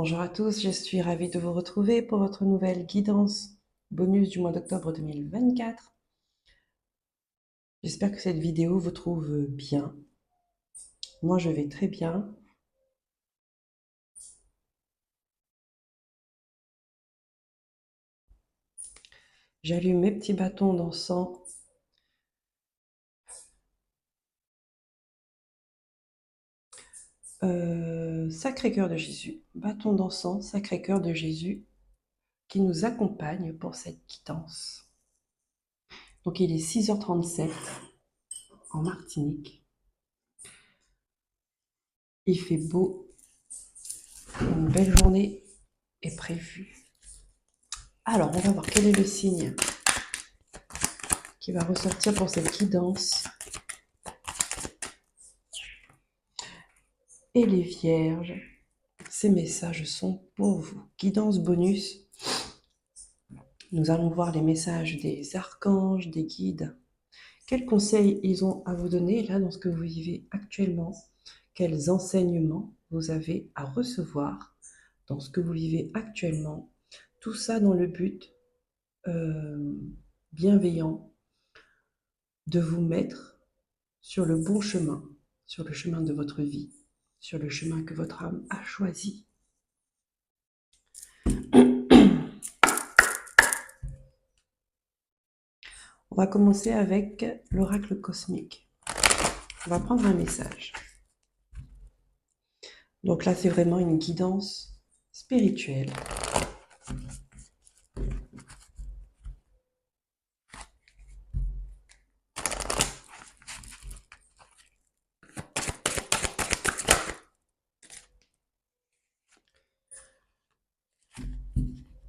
Bonjour à tous, je suis ravie de vous retrouver pour votre nouvelle guidance bonus du mois d'octobre 2024. J'espère que cette vidéo vous trouve bien. Moi, je vais très bien. J'allume mes petits bâtons d'encens. Sacré-Cœur de Jésus. Bâton d'encens, Sacré-Cœur de Jésus qui nous accompagne pour cette guidance. Donc, il est 6h37 en Martinique. Il fait beau. Une belle journée est prévue. Alors, on va voir quel est le signe qui va ressortir pour cette guidance. Et les vierges, ces messages sont pour vous. Guidance bonus. Nous allons voir les messages des archanges, des guides. Quels conseils ils ont à vous donner là dans ce que vous vivez actuellement? Quels enseignements vous avez à recevoir dans ce que vous vivez actuellement? Tout ça dans le but bienveillant de vous mettre sur le bon chemin, sur le chemin de votre vie, sur le chemin que votre âme a choisi. On va commencer avec l'oracle cosmique. On va prendre un message. Donc là, c'est vraiment une guidance spirituelle.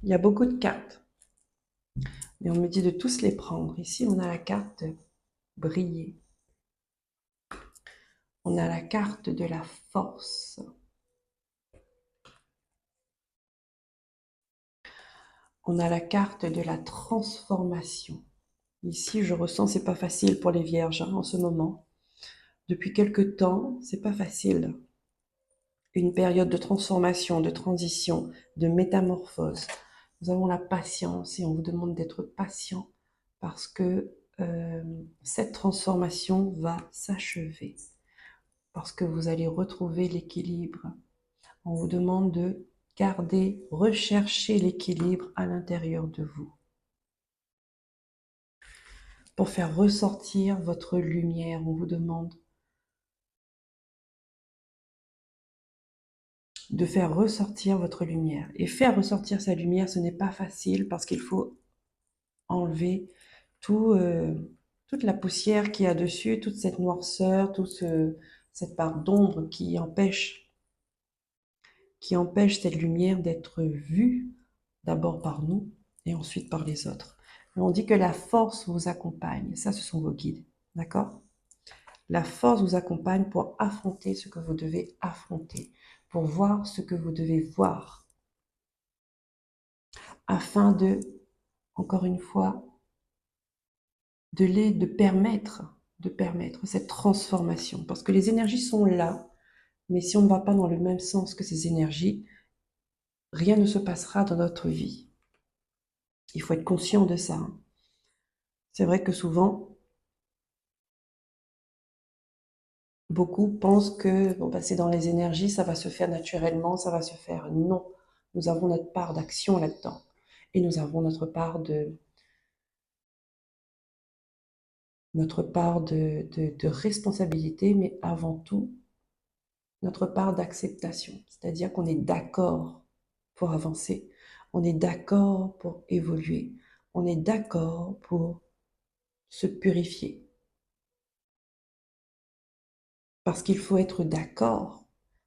Il y a beaucoup de cartes, mais on me dit de tous les prendre. Ici, on a la carte briller. On a la carte de la force. On a la carte de la transformation. Ici, je ressens, c'est pas facile pour les vierges en ce moment. Depuis quelque temps, c'est pas facile. Une période de transformation, de transition, de métamorphose. Nous avons la patience et on vous demande d'être patient parce que cette transformation va s'achever. Parce que vous allez retrouver l'équilibre. On vous demande de garder, rechercher l'équilibre à l'intérieur de vous. Pour faire ressortir votre lumière, on vous demande de faire ressortir votre lumière. Et faire ressortir sa lumière, ce n'est pas facile parce qu'il faut enlever toute la poussière qu'il y a dessus, toute cette noirceur, cette part d'ombre qui empêche cette lumière d'être vue d'abord par nous et ensuite par les autres. Mais on dit que la force vous accompagne. Ça, ce sont vos guides. D'accord ? La force vous accompagne pour affronter ce que vous devez affronter, pour voir ce que vous devez voir, afin de, encore une fois, de permettre cette transformation. Parce que les énergies sont là, mais si on ne va pas dans le même sens que ces énergies, rien ne se passera dans notre vie. Il faut être conscient de ça. C'est vrai que souvent, beaucoup pensent que c'est dans les énergies, ça va se faire naturellement, ça va se faire. Non, nous avons notre part d'action là-dedans. Et nous avons notre part de responsabilité, mais avant tout, notre part d'acceptation. C'est-à-dire qu'on est d'accord pour avancer, on est d'accord pour évoluer, on est d'accord pour se purifier. Parce qu'il faut être d'accord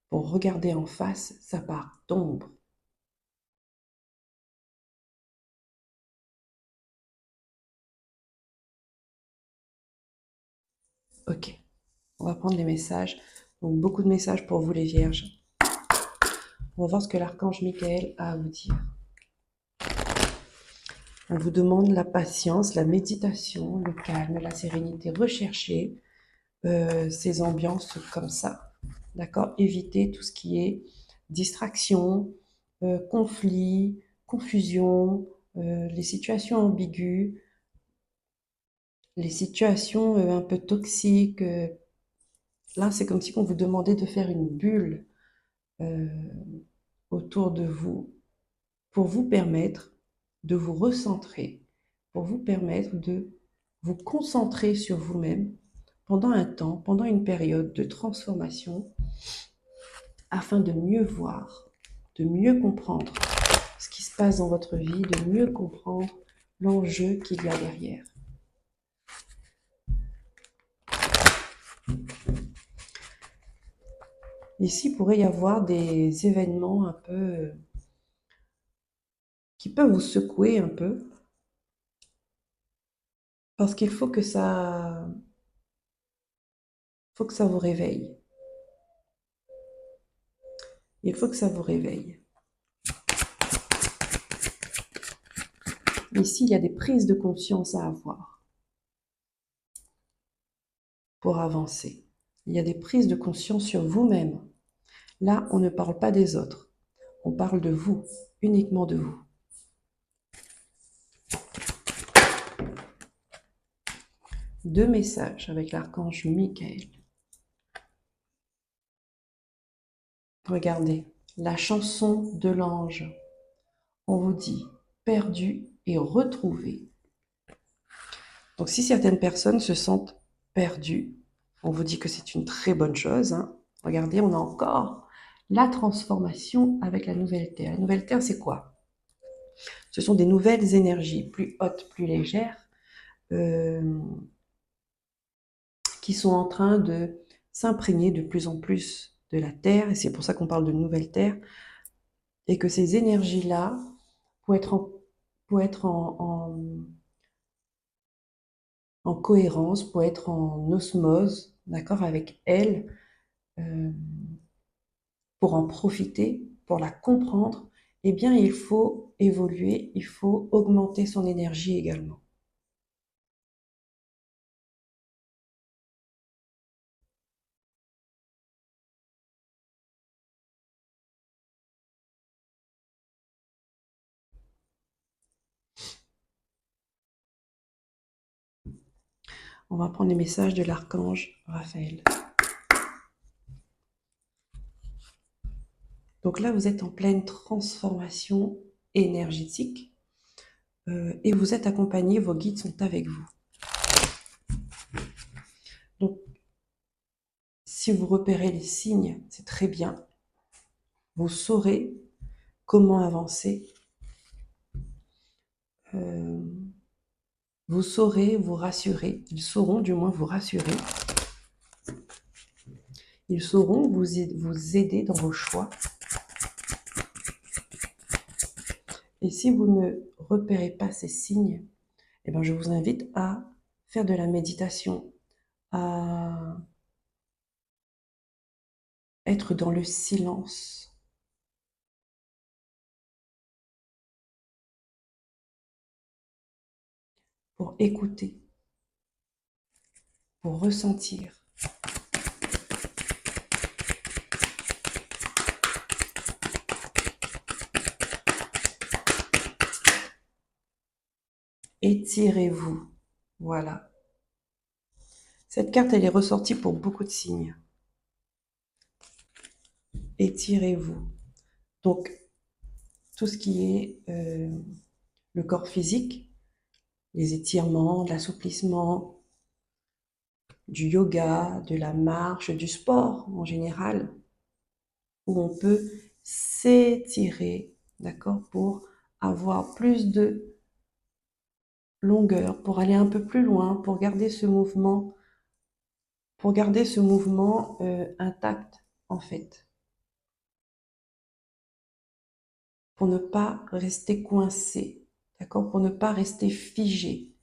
pour regarder en face sa part d'ombre. Ok, on va prendre les messages. Donc beaucoup de messages pour vous les vierges. On va voir ce que l'archange Michael a à vous dire. On vous demande la patience, la méditation, le calme, la sérénité. Recherchez ces ambiances comme ça. D'accord ? Évitez tout ce qui est distraction, conflits, confusion, les situations ambiguës, les situations un peu toxiques. Là, c'est comme si on vous demandait de faire une bulle euh, autour de vous pour vous permettre de vous recentrer, pour vous permettre de vous concentrer sur vous-même pendant un temps, pendant une période de transformation, afin de mieux voir, de mieux comprendre ce qui se passe dans votre vie, de mieux comprendre l'enjeu qu'il y a derrière. Ici, il pourrait y avoir des événements un peu qui peuvent vous secouer un peu, parce qu'il faut que ça vous réveille. Il faut que ça vous réveille. Ici, il y a des prises de conscience à avoir pour avancer. Il y a des prises de conscience sur vous-même. Là, on ne parle pas des autres. On parle de vous, uniquement de vous. Deux messages avec l'archange Michael. Regardez, la chanson de l'ange. On vous dit perdu et retrouvé. Donc si certaines personnes se sentent perdues, on vous dit que c'est une très bonne chose. Hein. Regardez, on a encore la transformation avec la nouvelle Terre. La nouvelle Terre, c'est quoi? Ce sont des nouvelles énergies, plus hautes, plus légères, qui sont en train de s'imprégner de plus en plus de la Terre, et c'est pour ça qu'on parle de nouvelle Terre, et que ces énergies-là, pour être en cohérence, pour être en osmose, d'accord, avec elle, euh, pour en profiter, pour la comprendre, eh bien, il faut évoluer, il faut augmenter son énergie également. On va prendre les messages de l'archange Raphaël. Donc là, vous êtes en pleine transformation énergétique et vous êtes accompagné, vos guides sont avec vous. Donc, si vous repérez les signes, c'est très bien. Vous saurez comment avancer. Vous saurez vous rassurer. Ils sauront du moins vous rassurer. Ils sauront vous aider dans vos choix. Et si vous ne repérez pas ces signes, eh ben je vous invite à faire de la méditation, à être dans le silence, pour écouter, pour ressentir. Étirez-vous. Voilà. Cette carte, elle est ressortie pour beaucoup de signes. Étirez-vous. Donc, tout ce qui est le corps physique, les étirements, l'assouplissement, du yoga, de la marche, du sport en général, où on peut s'étirer, d'accord, pour avoir plus de longueur, pour aller un peu plus loin, pour garder ce mouvement, intact en fait, pour ne pas rester coincé, d'accord, pour ne pas rester figé,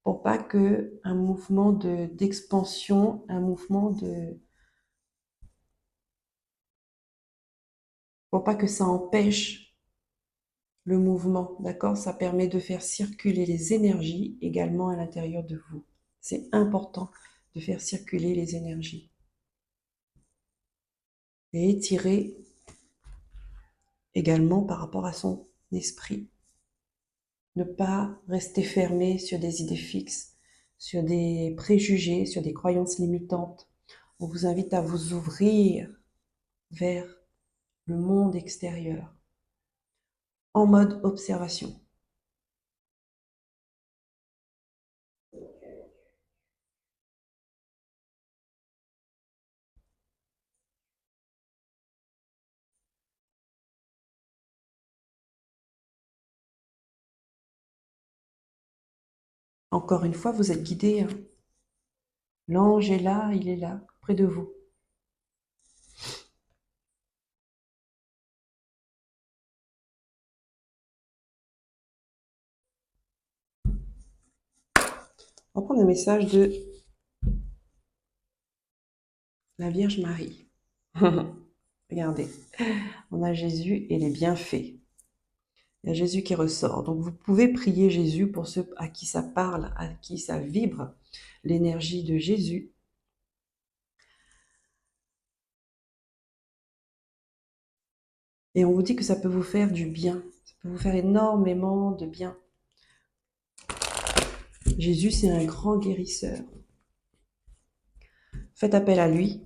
pour pas que un mouvement d'expansion, un mouvement pour pas que ça empêche le mouvement, d'accord? Ça permet de faire circuler les énergies également à l'intérieur de vous. C'est important de faire circuler les énergies. Et étirer également par rapport à son esprit. Ne pas rester fermé sur des idées fixes, sur des préjugés, sur des croyances limitantes. On vous invite à vous ouvrir vers le monde extérieur en mode observation. Encore une fois, vous êtes guidé, hein. L'ange est là, il est là, près de vous. On va prendre un message de la Vierge Marie. Regardez, on a Jésus et les bienfaits. Il y a Jésus qui ressort. Donc vous pouvez prier Jésus pour ceux à qui ça parle, à qui ça vibre, l'énergie de Jésus. Et on vous dit que ça peut vous faire du bien. Ça peut vous faire énormément de bien. Jésus, c'est un grand guérisseur. Faites appel à lui,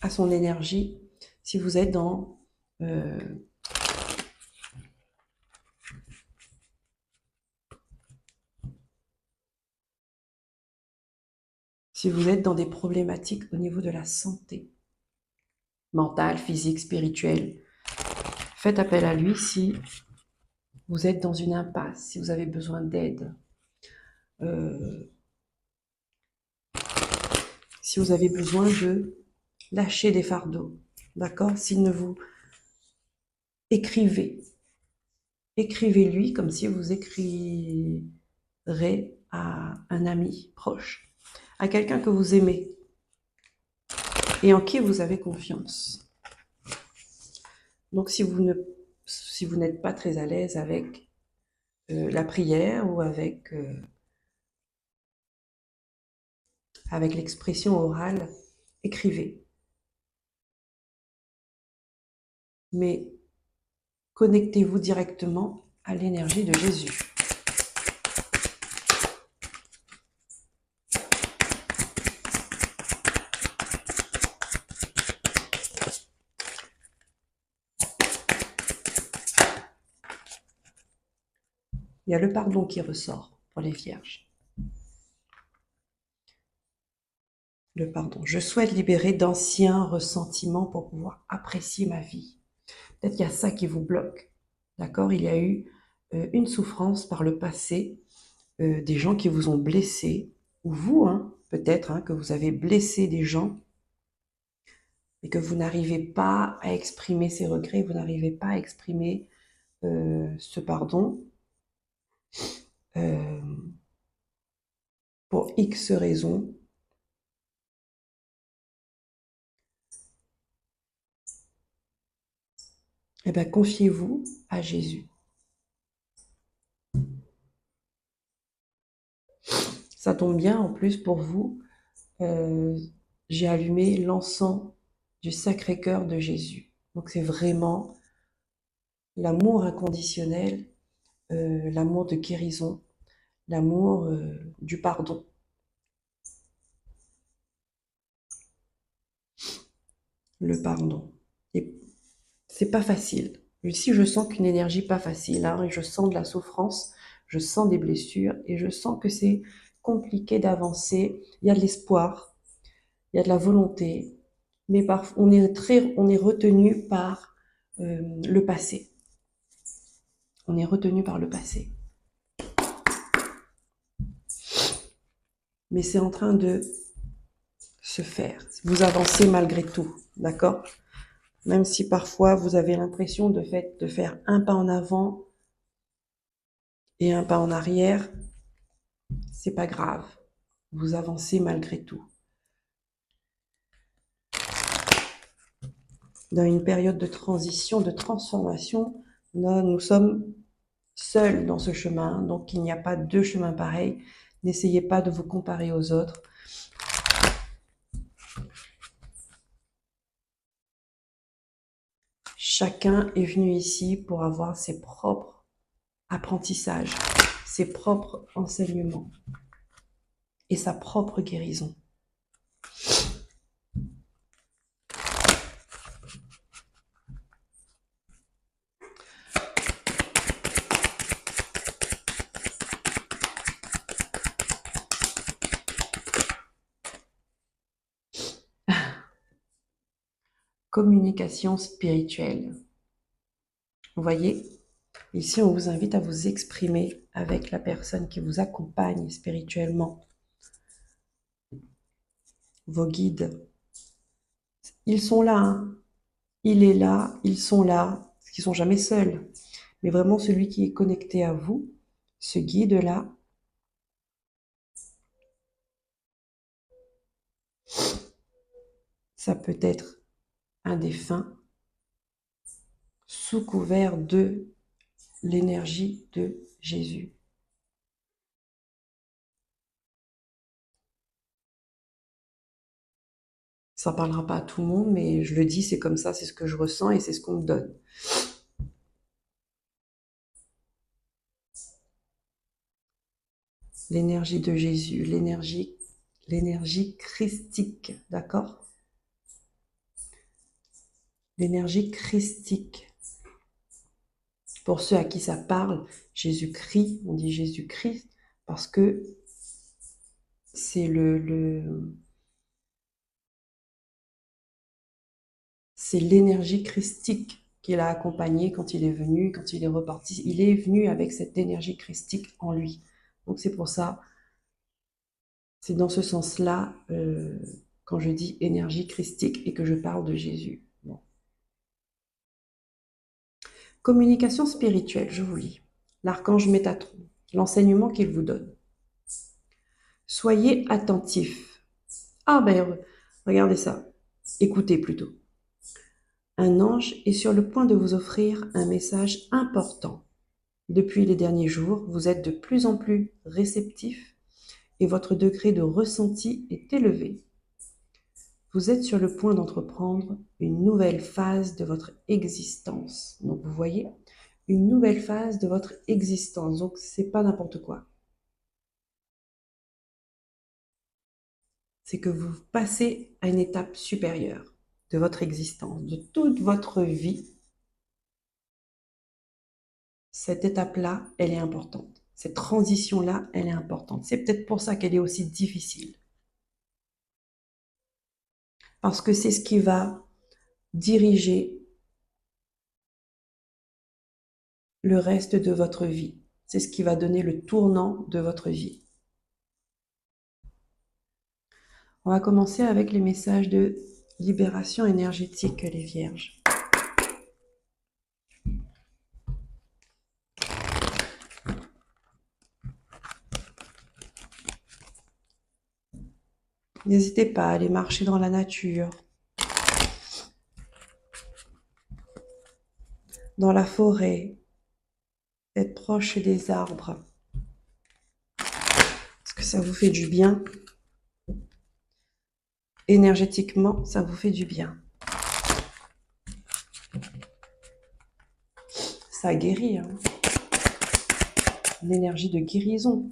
à son énergie, si vous êtes dans si vous êtes dans des problématiques au niveau de la santé, mentale, physique, spirituelle. Faites appel à lui si vous êtes dans une impasse, si vous avez besoin d'aide. Si vous avez besoin de lâcher des fardeaux, d'accord? S'il ne vous écrivez, écrivez-lui comme si vous écrirez à un ami proche, à quelqu'un que vous aimez et en qui vous avez confiance. Donc si vous n'êtes pas très à l'aise avec la prière ou avec l'expression orale, écrivez. Mais connectez-vous directement à l'énergie de Jésus. Il y a le pardon qui ressort pour les vierges. Le pardon. Je souhaite libérer d'anciens ressentiments pour pouvoir apprécier ma vie. Peut-être qu'il y a ça qui vous bloque. D'accord? Il y a eu une souffrance par le passé, des gens qui vous ont blessé, ou vous, hein, peut-être hein, que vous avez blessé des gens, et que vous n'arrivez pas à exprimer ces regrets, vous n'arrivez pas à exprimer ce pardon pour X raisons. Eh bien, confiez-vous à Jésus. Ça tombe bien, en plus, pour vous, j'ai allumé l'encens du Sacré-Cœur de Jésus. Donc, c'est vraiment l'amour inconditionnel, l'amour de guérison, l'amour du pardon. Le pardon. Et c'est pas facile. Ici, je sens qu'une énergie pas facile, hein, et je sens de la souffrance, je sens des blessures, et je sens que c'est compliqué d'avancer. Il y a de l'espoir, il y a de la volonté, mais parfois on est retenu par le passé. On est retenu par le passé. Mais c'est en train de se faire. Vous avancez malgré tout, d'accord? Même si parfois vous avez l'impression de faire un pas en avant et un pas en arrière, c'est pas grave. Vous avancez malgré tout. Dans une période de transition, de transformation, nous sommes seuls dans ce chemin, donc il n'y a pas deux chemins pareils. N'essayez pas de vous comparer aux autres. Chacun est venu ici pour avoir ses propres apprentissages, ses propres enseignements et sa propre guérison. Communication spirituelle. Vous voyez, ici on vous invite à vous exprimer avec la personne qui vous accompagne spirituellement, vos guides. Ils sont là, hein. Il est là, ils sont là, parce qu'ils ne sont jamais seuls. Mais vraiment celui qui est connecté à vous, ce guide-là, ça peut être un défunt sous couvert de l'énergie de Jésus. Ça ne parlera pas à tout le monde, mais je le dis, c'est comme ça, c'est ce que je ressens et c'est ce qu'on me donne. L'énergie de Jésus, l'énergie christique, d'accord? L'énergie christique. Pour ceux à qui ça parle, Jésus-Christ, on dit Jésus-Christ, parce que c'est c'est l'énergie christique qui l'a accompagné quand il est venu, quand il est reparti. Il est venu avec cette énergie christique en lui. Donc c'est pour ça, c'est dans ce sens-là, quand je dis énergie christique et que je parle de Jésus. Bon. Communication spirituelle, je vous lis. L'archange Métatron, l'enseignement qu'il vous donne. Soyez attentifs. Ah ben, regardez ça. Écoutez plutôt. Un ange est sur le point de vous offrir un message important. Depuis les derniers jours, vous êtes de plus en plus réceptif et votre degré de ressenti est élevé. Vous êtes sur le point d'entreprendre une nouvelle phase de votre existence. Donc vous voyez, une nouvelle phase de votre existence. Donc c'est pas n'importe quoi. C'est que vous passez à une étape supérieure de votre existence, de toute votre vie. Cette étape-là, elle est importante. Cette transition-là, elle est importante. C'est peut-être pour ça qu'elle est aussi difficile. Parce que c'est ce qui va diriger le reste de votre vie. C'est ce qui va donner le tournant de votre vie. On va commencer avec les messages de libération énergétique, les vierges. N'hésitez pas à aller marcher dans la nature, dans la forêt, être proche des arbres, parce que ça vous fait du bien. Énergétiquement, ça vous fait du bien. Ça guérit, hein. L'énergie de guérison.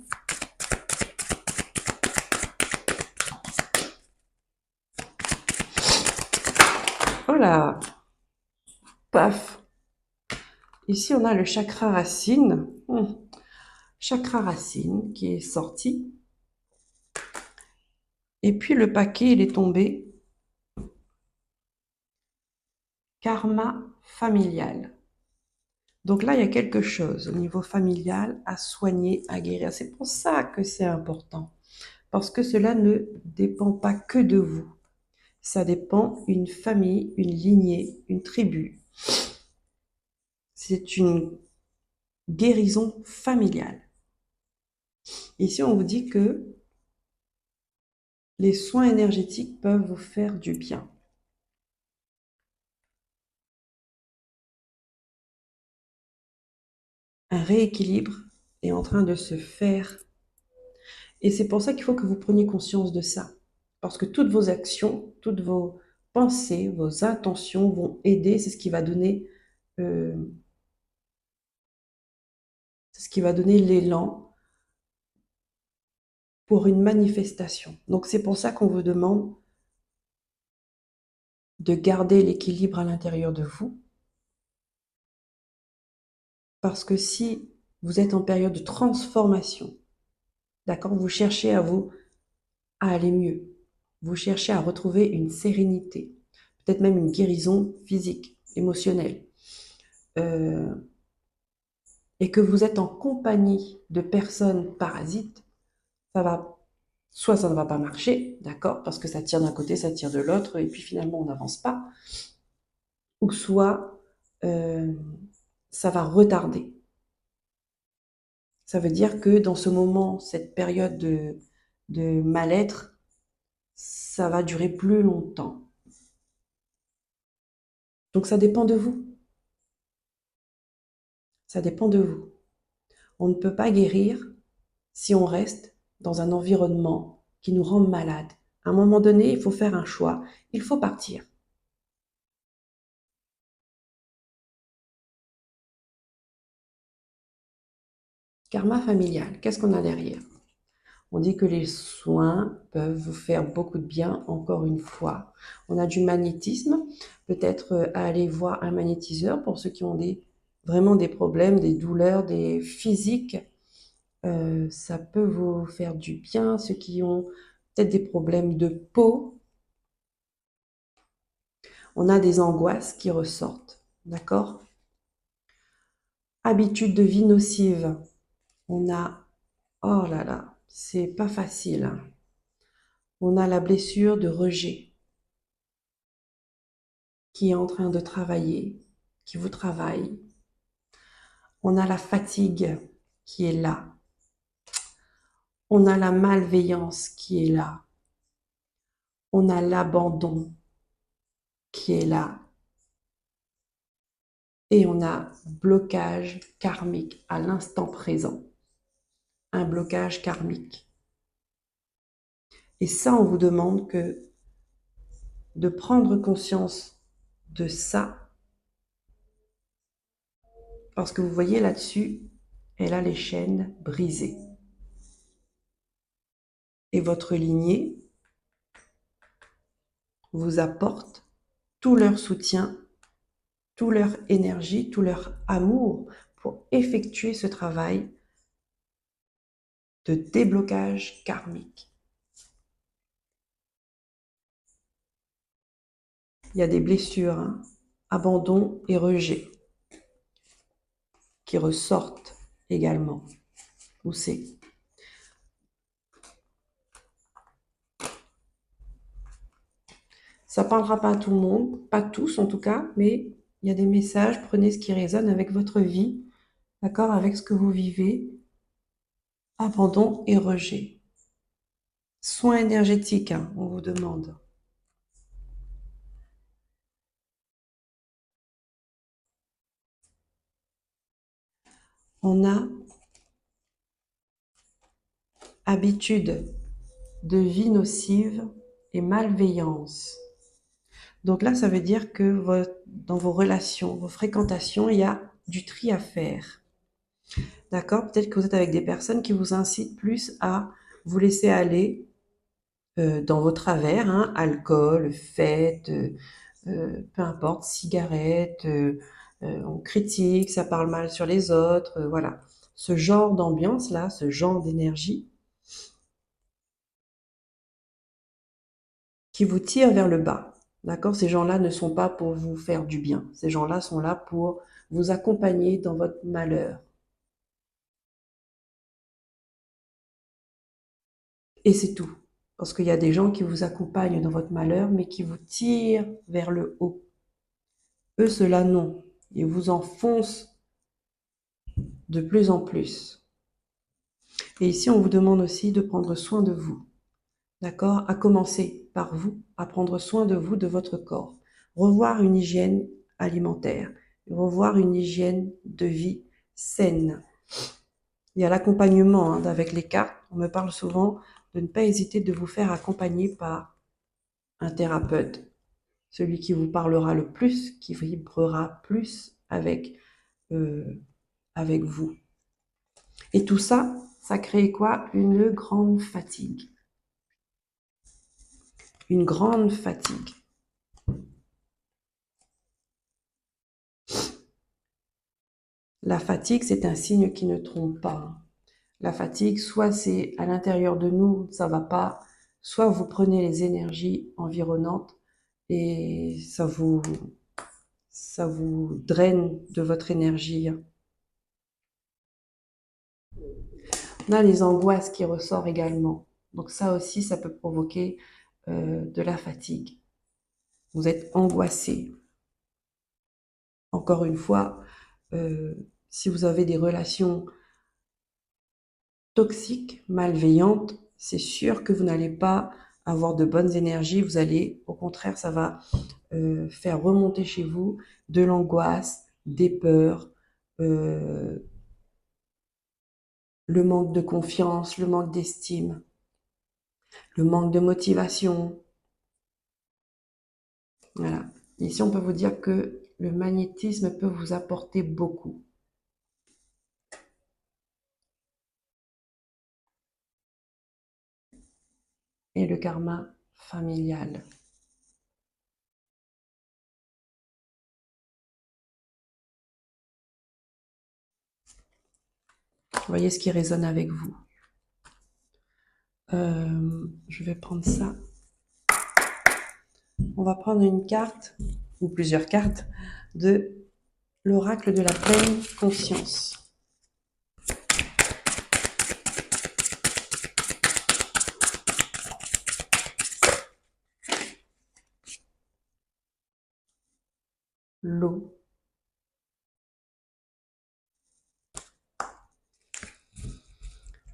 Voilà. Paf. Ici, on a le chakra racine. Chakra racine qui est sorti. Et puis le paquet, il est tombé. Karma familial. Donc là, il y a quelque chose au niveau familial à soigner, à guérir. C'est pour ça que c'est important. Parce que cela ne dépend pas que de vous. Ça dépend d'une famille, une lignée, une tribu. C'est une guérison familiale. Ici, on vous dit que les soins énergétiques peuvent vous faire du bien. Un rééquilibre est en train de se faire. Et c'est pour ça qu'il faut que vous preniez conscience de ça. Parce que toutes vos actions, toutes vos pensées, vos intentions vont aider. Euh, c'est ce qui va donner l'élan pour une manifestation. Donc c'est pour ça qu'on vous demande de garder l'équilibre à l'intérieur de vous. Parce que si vous êtes en période de transformation, d'accord, vous cherchez à aller mieux. Vous cherchez à retrouver une sérénité, peut-être même une guérison physique, émotionnelle. Euh, et que vous êtes en compagnie de personnes parasites, ça va, soit ça ne va pas marcher, d'accord, parce que ça tire d'un côté, ça tire de l'autre, et puis finalement on n'avance pas, ou soit euh, ça va retarder. Ça veut dire que dans ce moment, cette période de mal-être, ça va durer plus longtemps. Donc ça dépend de vous. Ça dépend de vous. On ne peut pas guérir si on reste dans un environnement qui nous rend malade. À un moment donné, il faut faire un choix. Il faut partir. Karma familial, qu'est-ce qu'on a derrière? On dit que les soins peuvent vous faire beaucoup de bien, encore une fois. On a du magnétisme, peut-être à aller voir un magnétiseur pour ceux qui ont vraiment des problèmes, des douleurs, des physiques. Ça peut vous faire du bien. Ceux qui ont peut-être des problèmes de peau, on a des angoisses qui ressortent, d'accord? Habitude de vie nocive, on a, oh là là, c'est pas facile, hein. On a la blessure de rejet qui est en train de travailler, qui vous travaille. On a la fatigue qui est là. On a la malveillance qui est là. On a l'abandon qui est là. Et on a blocage karmique à l'instant présent. Un blocage karmique. Et ça, on vous demande de prendre conscience de ça. Parce que vous voyez là-dessus, elle a les chaînes brisées. Et votre lignée vous apporte tout leur soutien, toute leur énergie, tout leur amour pour effectuer ce travail de déblocage karmique. Il y a des blessures, hein, abandon et rejet, qui ressortent également. Où c'est? Ça ne parlera pas à tout le monde, pas tous en tout cas, mais il y a des messages, prenez ce qui résonne avec votre vie, d'accord, avec ce que vous vivez, abandon et rejet. Soins énergétiques, hein, on vous demande. On a habitude de vie nocive et malveillance. Donc là, ça veut dire que dans vos relations, vos fréquentations, il y a du tri à faire. D'accord? Peut-être que vous êtes avec des personnes qui vous incitent plus à vous laisser aller dans vos travers, hein, alcool, fête, peu importe, cigarette, on critique, ça parle mal sur les autres, voilà. Ce genre d'ambiance-là, ce genre d'énergie qui vous tire vers le bas. D'accord? Ces gens-là ne sont pas pour vous faire du bien. Ces gens-là sont là pour vous accompagner dans votre malheur. Et c'est tout. Parce qu'il y a des gens qui vous accompagnent dans votre malheur, mais qui vous tirent vers le haut. Eux, ceux-là, non. Ils vous enfoncent de plus en plus. Et ici, on vous demande aussi de prendre soin de vous. D'accord? À commencer par vous, à prendre soin de vous, de votre corps. Revoir une hygiène alimentaire, revoir une hygiène de vie saine. Il y a l'accompagnement, hein, avec les cartes. On me parle souvent de ne pas hésiter de vous faire accompagner par un thérapeute. celui qui vous parlera le plus, qui vibrera plus avec vous. Et tout ça, ça crée quoi? Une grande fatigue. Une grande fatigue. La fatigue, c'est un signe qui ne trompe pas. La fatigue, soit c'est à l'intérieur de nous, ça va pas, soit vous prenez les énergies environnantes et ça vous draine de votre énergie. On a les angoisses qui ressortent également. Donc ça aussi, ça peut provoquer de la fatigue. Vous êtes angoissé. Encore une fois, si vous avez des relations toxiques, malveillantes, c'est sûr que vous n'allez pas avoir de bonnes énergies. Vous allez, au contraire, ça va faire remonter chez vous de l'angoisse, des peurs, le manque de confiance, le manque d'estime, le manque de motivation. Voilà. Ici, on peut vous dire que le magnétisme peut vous apporter beaucoup. Et le karma familial. Voyez ce qui résonne avec vous. Je vais prendre ça. On va prendre une carte, ou plusieurs cartes, de l'oracle de la pleine conscience. L'eau.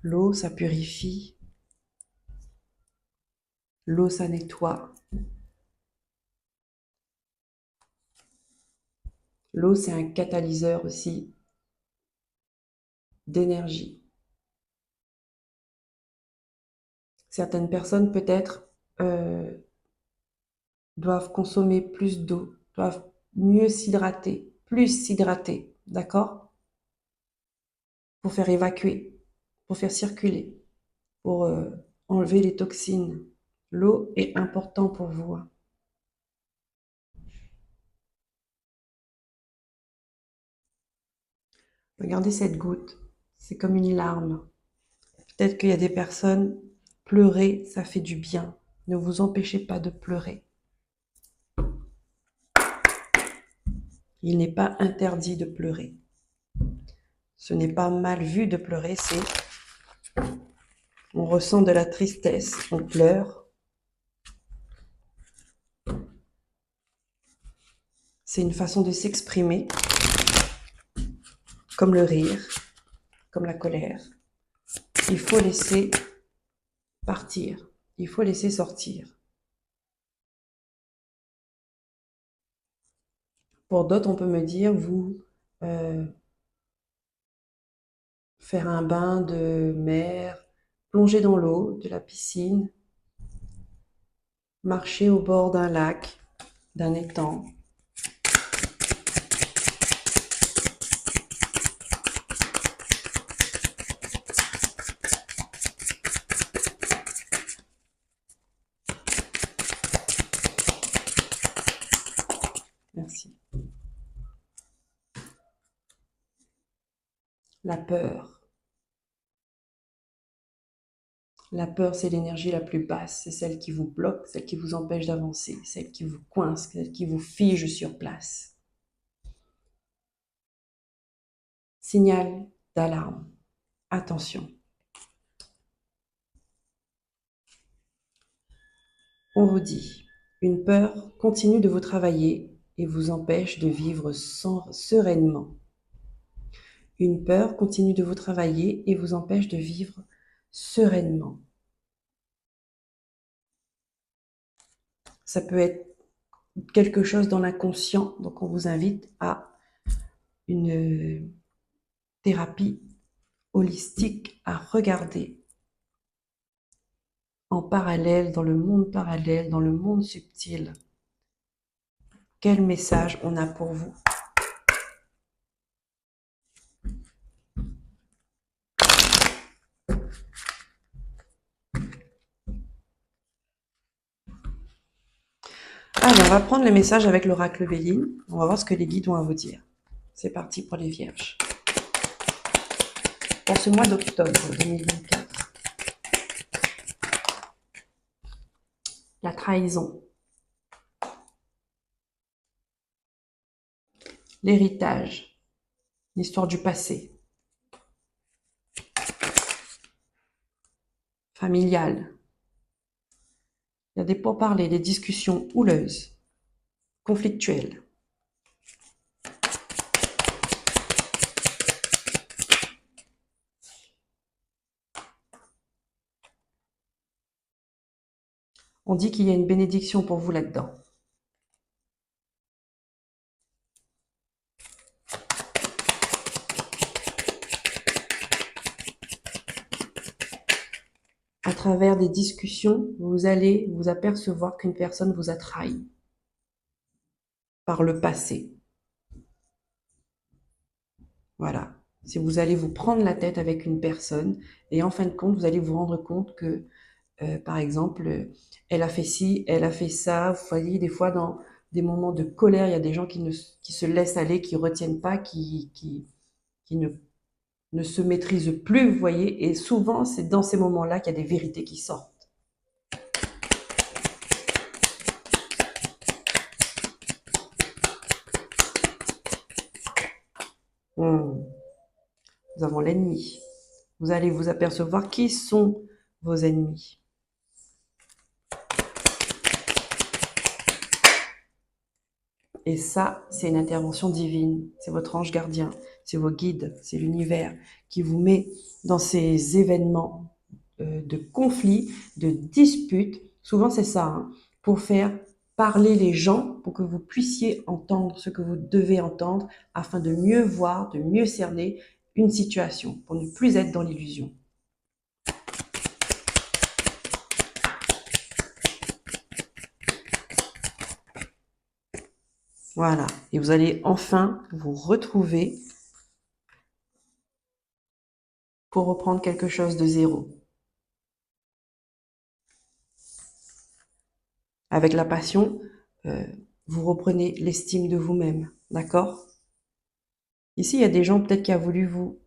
L'eau, ça purifie. L'eau, ça nettoie. L'eau, c'est un catalyseur aussi d'énergie. Certaines personnes, peut-être, doivent consommer plus d'eau, doivent mieux s'hydrater, plus s'hydrater, d'accord? Pour faire évacuer, pour faire circuler, pour enlever les toxines. L'eau est importante pour vous. Regardez cette goutte, c'est comme une larme. Peut-être qu'il y a des personnes, pleurer, ça fait du bien. Ne vous empêchez pas de pleurer. Il n'est pas interdit de pleurer. Ce n'est pas mal vu de pleurer, c'est on ressent de la tristesse, on pleure. C'est une façon de s'exprimer, comme le rire, comme la colère. Il faut laisser partir, il faut laisser sortir. Pour d'autres, on peut me dire, vous, faire un bain de mer, plonger dans l'eau de la piscine, marcher au bord d'un lac, d'un étang. Merci. La peur. La peur, c'est l'énergie la plus basse, c'est celle qui vous bloque, celle qui vous empêche d'avancer, celle qui vous coince, celle qui vous fige sur place. Signal d'alarme. Attention. On vous dit, une peur continue de vous travailler et vous empêche de vivre sereinement. Une peur continue de vous travailler et vous empêche de vivre sereinement. Ça peut être quelque chose dans l'inconscient, donc on vous invite à une thérapie holistique, à regarder en parallèle, dans le monde subtil, Quel message on a pour vous? Allez, on va prendre les messages avec l'oracle Béline. On va voir ce que les guides ont à vous dire. C'est parti pour les vierges. Pour ce mois d'octobre 2024. La trahison. L'héritage. L'histoire du passé. Familiale. Il y a des pourparlers, des discussions houleuses, conflictuelles. On dit qu'il y a une bénédiction pour vous là-dedans. À travers des discussions, vous allez vous apercevoir qu'une personne vous a trahi par le passé. Voilà. Si vous allez vous prendre la tête avec une personne et en fin de compte, vous allez vous rendre compte que, par exemple, elle a fait ci, elle a fait ça. Vous voyez, des fois, dans des moments de colère, il y a des gens qui se laissent aller, qui ne retiennent pas, qui ne se maîtrisent plus, vous voyez. Et souvent, c'est dans ces moments-là qu'il y a des vérités qui sortent. Nous avons l'ennemi. Vous allez vous apercevoir qui sont vos ennemis. Et ça, c'est une intervention divine. C'est votre ange gardien, c'est vos guides, c'est l'univers qui vous met dans ces événements de conflits, de disputes. Souvent, c'est ça, hein, pour faire parler les gens, pour que vous puissiez entendre ce que vous devez entendre, afin de mieux voir, de mieux cerner une situation, pour ne plus être dans l'illusion. Voilà, et vous allez enfin vous retrouver pour reprendre quelque chose de zéro. Avec la passion, vous reprenez l'estime de vous-même, d'accord? Ici, il y a des gens peut-être qui a voulu vous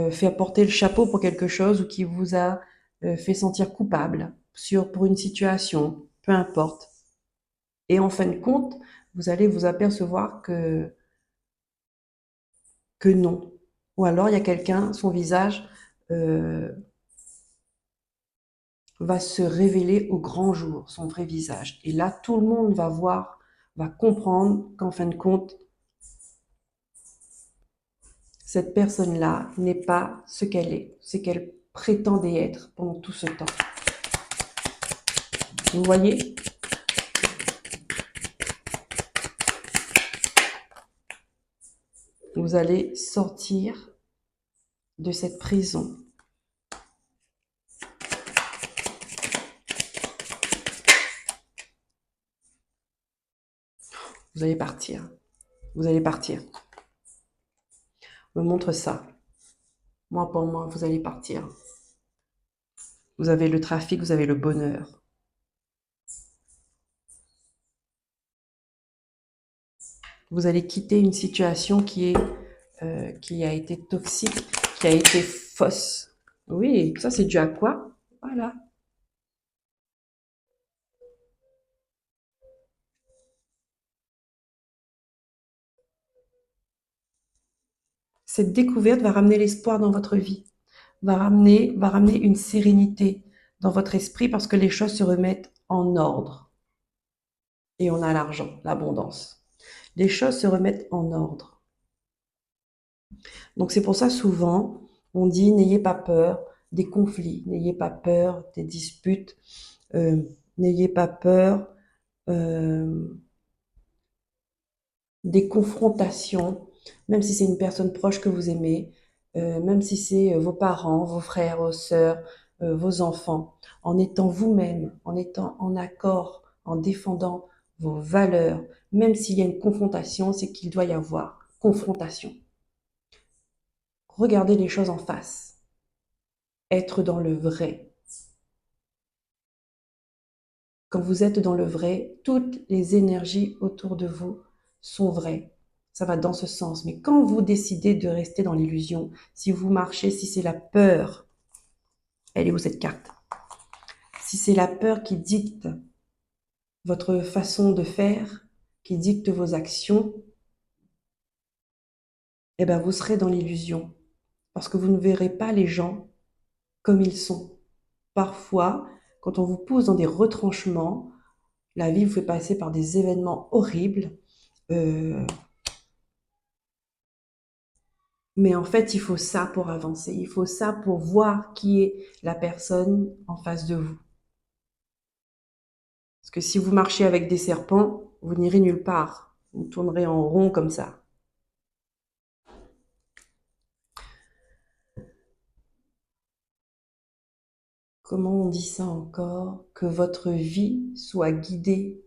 faire porter le chapeau pour quelque chose ou qui vous a fait sentir coupable pour une situation, peu importe. Et en fin de compte, vous allez vous apercevoir que non. Ou alors, il y a quelqu'un, son visage va se révéler au grand jour, son vrai visage. Et là, tout le monde va voir, va comprendre qu'en fin de compte, cette personne-là n'est pas ce qu'elle est, ce qu'elle prétendait être pendant tout ce temps. Vous voyez? Vous allez sortir de cette prison. Vous allez partir. Vous allez partir. Me montre ça. Moi, pour moi, vous allez partir. Vous avez le trafic, vous avez le bonheur. Vous allez quitter une situation qui a été toxique, qui a été fausse. Oui, ça c'est dû à quoi? Voilà. Cette découverte va ramener l'espoir dans votre vie, va ramener une sérénité dans votre esprit parce que les choses se remettent en ordre. Et on a l'argent, l'abondance. Les choses se remettent en ordre. Donc c'est pour ça souvent, on dit n'ayez pas peur des conflits, n'ayez pas peur des disputes, n'ayez pas peur euh, des confrontations, même si c'est une personne proche que vous aimez, même si c'est vos parents, vos frères, vos sœurs, vos enfants, en étant vous-même, en étant en accord, en défendant vos valeurs. Même s'il y a une confrontation, c'est qu'il doit y avoir confrontation. Regardez les choses en face. Être dans le vrai. Quand vous êtes dans le vrai, toutes les énergies autour de vous sont vraies. Ça va dans ce sens. Mais quand vous décidez de rester dans l'illusion, si vous marchez, si c'est la peur, elle est où cette carte? Si c'est la peur qui dicte votre façon de faire, qui dicte vos actions, eh ben vous serez dans l'illusion. Parce que vous ne verrez pas les gens comme ils sont. Parfois, quand on vous pousse dans des retranchements, la vie vous fait passer par des événements horribles. Mais en fait, il faut ça pour avancer. Il faut ça pour voir qui est la personne en face de vous. Parce que si vous marchez avec des serpents, vous n'irez nulle part. Vous tournerez en rond comme ça. Comment on dit ça encore? Que votre vie soit guidée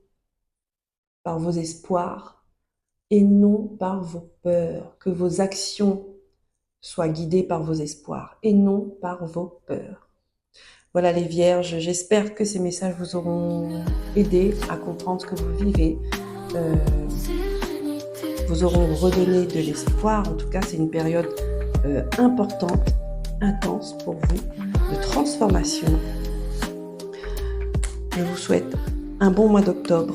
par vos espoirs et non par vos peurs. Que vos actions soient guidées par vos espoirs et non par vos peurs. Voilà les vierges, j'espère que ces messages vous auront aidé à comprendre ce que vous vivez, vous auront redonné de l'espoir. En tout cas, c'est une période importante, intense pour vous, de transformation. Je vous souhaite un bon mois d'octobre.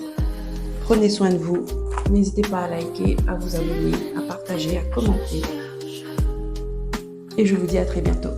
Prenez soin de vous. N'hésitez pas à liker, à vous abonner, à partager, à commenter. Et je vous dis à très bientôt.